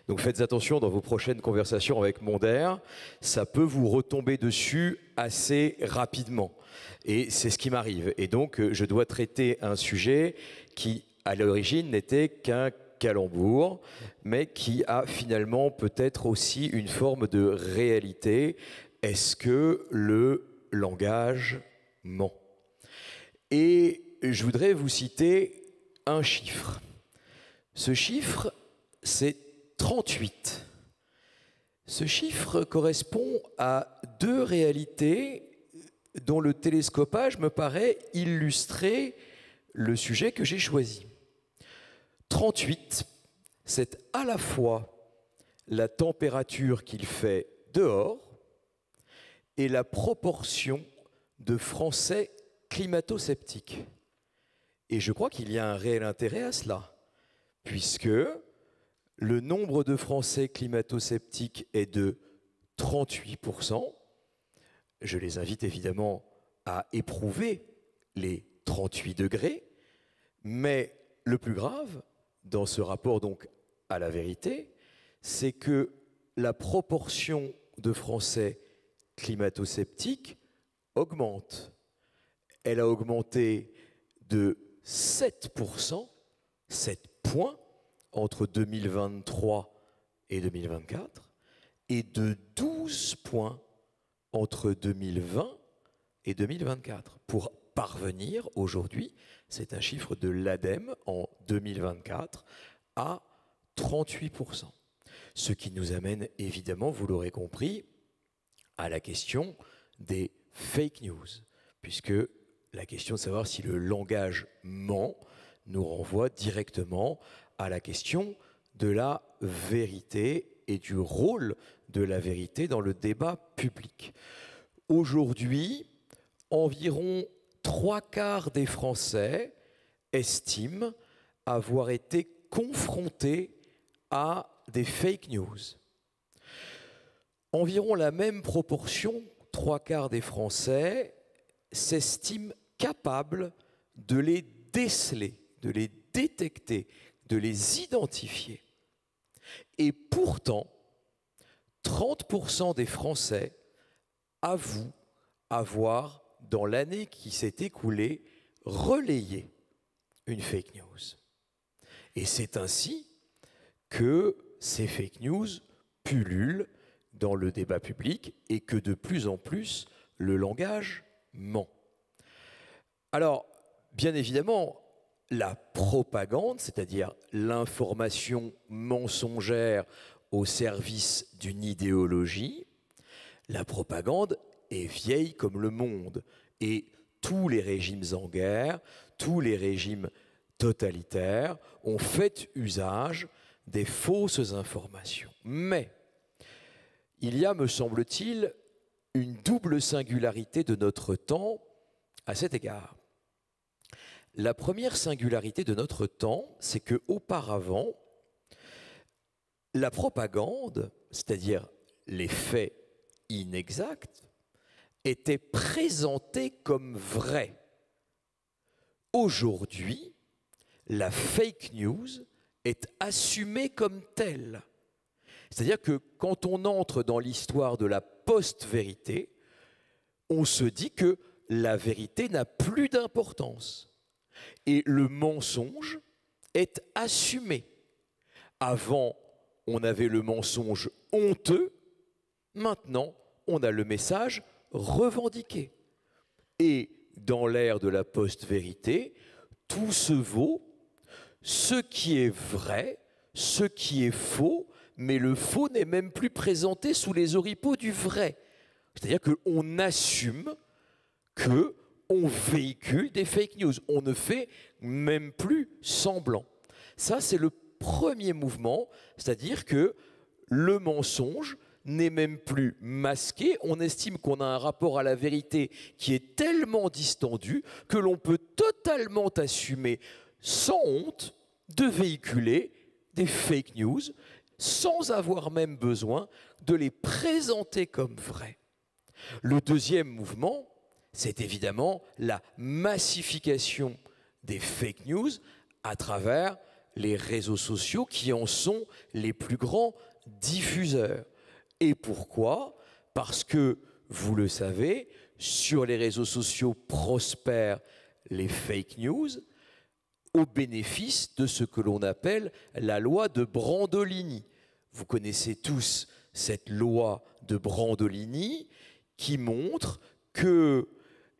Speaker 5: Donc faites attention dans vos prochaines conversations avec Mondaire, ça peut vous retomber dessus assez rapidement. Et c'est ce qui m'arrive. Et donc je dois traiter un sujet qui à l'origine n'était qu'un calembour, mais qui a finalement peut-être aussi une forme de réalité. Est-ce que le langage ment? Et je voudrais vous citer un chiffre. Ce chiffre, c'est 38. Ce chiffre correspond à deux réalités dont le télescopage me paraît illustrer le sujet que j'ai choisi. 38, c'est à la fois la température qu'il fait dehors et la proportion de Français climato-sceptiques. Et je crois qu'il y a un réel intérêt à cela, puisque le nombre de Français climato-sceptiques est de 38%. Je les invite évidemment à éprouver les 38 degrés, mais le plus grave, dans ce rapport donc à la vérité, c'est que la proportion de Français climato-sceptique augmente. Elle a augmenté de 7%, 7 points, entre 2023 et 2024, et de 12 points entre 2020 et 2024. Pour parvenir aujourd'hui, c'est un chiffre de l'ADEME en 2024, à 38%. Ce qui nous amène évidemment, vous l'aurez compris, à la question des fake news, puisque la question de savoir si le langage ment nous renvoie directement à la question de la vérité et du rôle de la vérité dans le débat public. Aujourd'hui, environ 3/4 des Français estiment avoir été confrontés à des fake news. Environ la même proportion, 3/4 des Français, s'estiment capables de les déceler, de les détecter, de les identifier. Et pourtant, 30% des Français avouent avoir, dans l'année qui s'est écoulée, relayé une fake news. Et c'est ainsi que ces fake news pullulent dans le débat public et que de plus en plus, le langage ment. Alors, bien évidemment, la propagande, c'est-à-dire l'information mensongère au service d'une idéologie, la propagande est vieille comme le monde. Et tous les régimes en guerre, tous les régimes totalitaires ont fait usage des fausses informations. Mais il y a, me semble-t-il, une double singularité de notre temps à cet égard. La première singularité de notre temps, c'est qu'auparavant,
Speaker 6: la propagande, c'est-à-dire les faits inexacts, était présentée comme vraie. Aujourd'hui, la fake news est assumée comme telle. C'est-à-dire que quand on entre dans l'histoire de la post-vérité, on se dit que la vérité n'a plus d'importance. Et le mensonge est assumé. Avant, on avait le mensonge honteux. Maintenant, on a le message revendiqué. Et dans l'ère de la post-vérité, tout se vaut, ce qui est vrai, ce qui est faux, mais le faux n'est même plus présenté sous les oripeaux du vrai. C'est-à-dire qu'on assume qu'on véhicule des fake news. On ne fait même plus semblant. Ça, c'est le premier mouvement, c'est-à-dire que le mensonge n'est même plus masqué. On estime qu'on a un rapport à la vérité qui est tellement distendu que l'on peut totalement assumer, sans honte, de véhiculer des fake news sans avoir même besoin de les présenter comme vraies. Le deuxième mouvement, c'est évidemment la massification des fake news à travers les réseaux sociaux qui en sont les plus grands diffuseurs. Et pourquoi? Parce que, vous le savez, sur les réseaux sociaux prospèrent les fake news au bénéfice de ce que l'on appelle la loi de Brandolini. Vous connaissez tous cette loi de Brandolini qui montre qu'il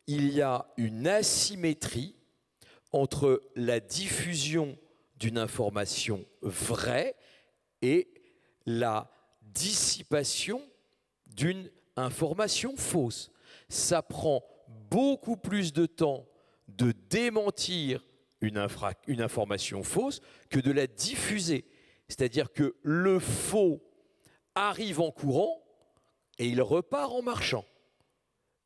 Speaker 6: y a une asymétrie entre la diffusion d'une information vraie et la dissipation d'une information fausse. Ça prend beaucoup plus de temps de démentir une information fausse que de la diffuser. C'est-à-dire que le faux arrive en courant et il repart en marchant.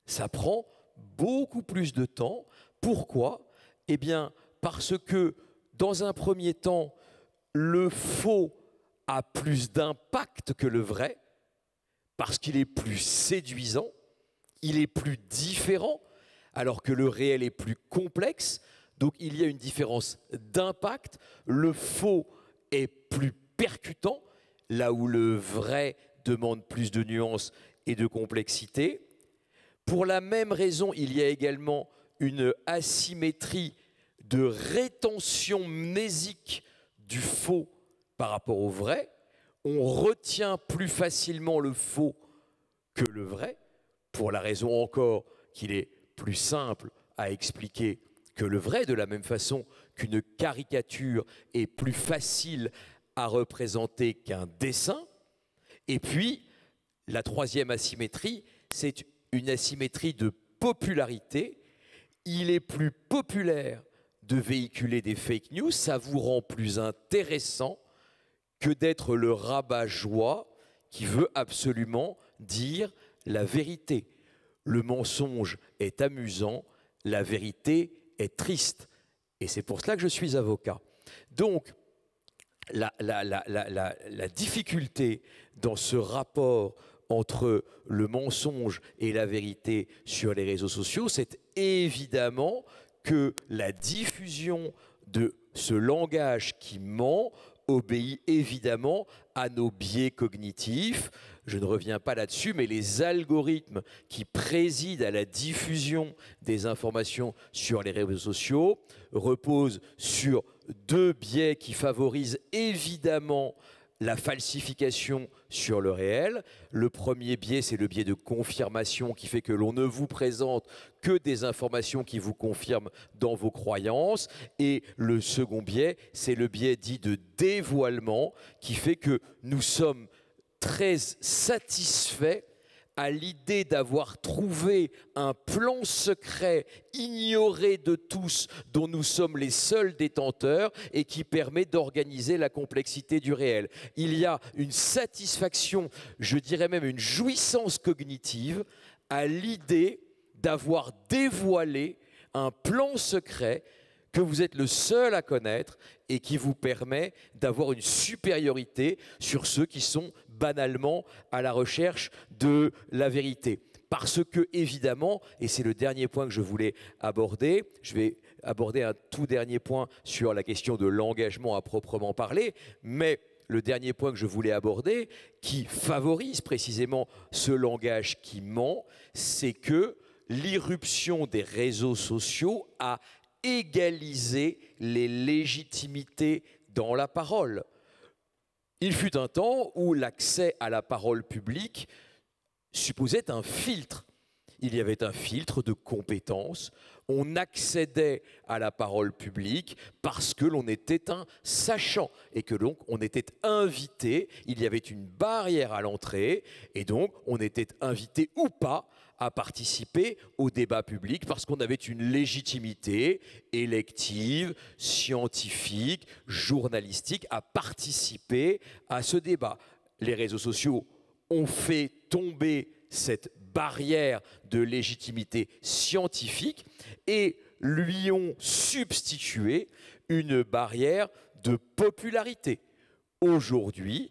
Speaker 6: Ça prend beaucoup plus de temps. Pourquoi? Eh bien, parce que dans un premier temps, le faux a plus d'impact que le vrai, parce qu'il est plus séduisant, il est plus différent, alors que le réel est plus complexe. Donc il y a une différence d'impact. Le faux est plus percutant, là où le vrai demande plus de nuances et de complexité. Pour la même raison, il y a également une asymétrie de rétention mnésique du faux par rapport au vrai. On retient plus facilement le faux que le vrai, pour la raison encore qu'il est plus simple à expliquer que le vrai, de la même façon qu'une caricature est plus facile à représenter qu'un dessin. Et puis, la troisième asymétrie, c'est une asymétrie de popularité. Il est plus populaire de véhiculer des fake news, ça vous rend plus intéressant que d'être le rabat-joie qui veut absolument dire la vérité. Le mensonge est amusant, la vérité est triste. Et c'est pour cela que je suis avocat. Donc, la difficulté dans ce rapport entre le mensonge et la vérité sur les réseaux sociaux, c'est évidemment que la diffusion de ce langage qui ment obéit évidemment à nos biais cognitifs. Je ne reviens pas là-dessus, mais les algorithmes qui président à la diffusion des informations sur les réseaux sociaux reposent sur deux biais qui favorisent évidemment la falsification sur le réel. Le premier biais, c'est le biais de confirmation qui fait que l'on ne vous présente que des informations qui vous confirment dans vos croyances. Et le second biais, c'est le biais dit de dévoilement qui fait que nous sommes très satisfaits à l'idée d'avoir trouvé un plan secret ignoré de tous, dont nous sommes les seuls détenteurs et qui permet d'organiser la complexité du réel. Il y a une satisfaction, je dirais même une jouissance cognitive à l'idée d'avoir dévoilé un plan secret que vous êtes le seul à connaître et qui vous permet d'avoir une supériorité sur ceux qui sont banalement à la recherche de la vérité. Parce que, évidemment, et c'est le dernier point que je voulais aborder, je vais aborder un tout dernier point sur la question de l'engagement à proprement parler, mais le dernier point que je voulais aborder, qui favorise précisément ce langage qui ment, c'est que l'irruption des réseaux sociaux a égalisé les légitimités dans la parole. Il fut un temps où l'accès à la parole publique supposait un filtre. Il y avait un filtre de compétences. On accédait à la parole publique parce que l'on était un sachant et que donc on était invité. Il y avait une barrière à l'entrée et donc on était invité ou pas à participer au débat public parce qu'on avait une légitimité élective, scientifique, journalistique à participer à ce débat. Les réseaux sociaux ont fait tomber cette barrière de légitimité scientifique et lui ont substitué une barrière de popularité. Aujourd'hui,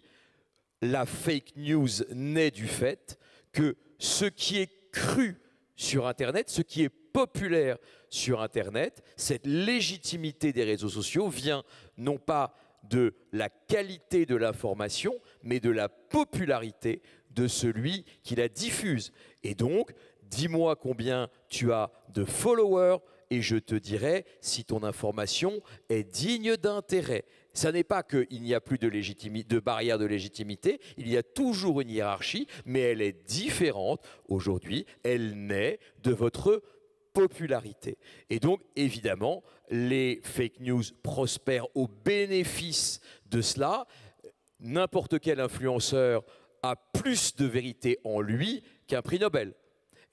Speaker 6: la fake news naît du fait que ce qui est cru sur Internet, ce qui est populaire sur Internet, cette légitimité des réseaux sociaux vient non pas de la qualité de l'information, mais de la popularité de celui qui la diffuse. Et donc, dis-moi combien tu as de followers et je te dirai si ton information est digne d'intérêt. Ça n'est pas qu'il n'y a plus de barrière de légitimité, il y a toujours une hiérarchie, mais elle est différente aujourd'hui, elle naît de votre popularité. Et donc, évidemment, les fake news prospèrent au bénéfice de cela. N'importe quel influenceur a plus de vérité en lui qu'un prix Nobel.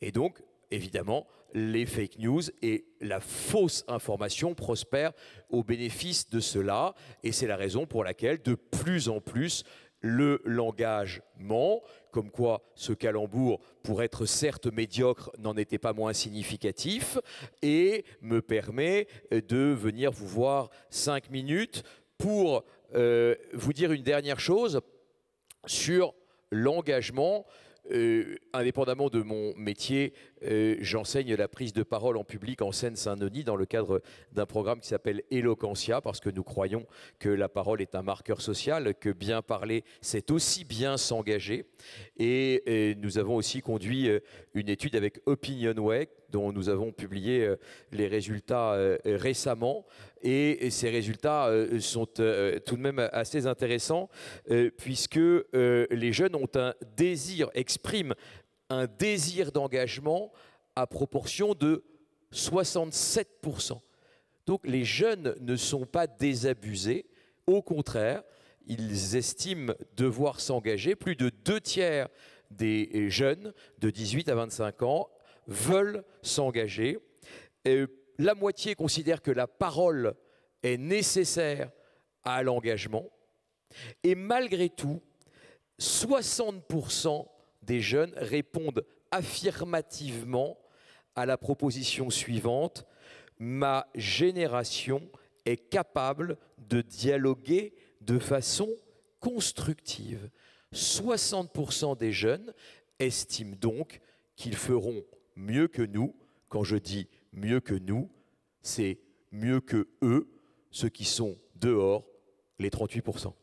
Speaker 6: Et donc, évidemment, les fake news et la fausse information prospèrent au bénéfice de cela. Et c'est la raison pour laquelle, de plus en plus, le langage ment, comme quoi ce calembour, pour être certes médiocre, n'en était pas moins significatif, et me permet de venir vous voir 5 minutes pour vous dire une dernière chose sur l'engagement. Indépendamment de mon métier, j'enseigne la prise de parole en public en Seine-Saint-Denis dans le cadre d'un programme qui s'appelle Eloquentia, parce que nous croyons que la parole est un marqueur social, que bien parler, c'est aussi bien s'engager. Et nous avons aussi conduit une étude avec Opinionway, dont nous avons publié les résultats récemment. Et ces résultats sont tout de même assez intéressants, puisque les jeunes ont expriment un désir d'engagement à proportion de 67%. Donc les jeunes ne sont pas désabusés, au contraire, ils estiment devoir s'engager. Plus de 2/3 des jeunes de 18 à 25 ans veulent s'engager. La moitié considère que la parole est nécessaire à l'engagement. Et malgré tout, 60% des jeunes répondent affirmativement à la proposition suivante: ma génération est capable de dialoguer de façon constructive. 60% des jeunes estiment donc qu'ils feront mieux que nous. Quand je dis mieux que nous, c'est mieux que eux, ceux qui sont dehors, les 38%.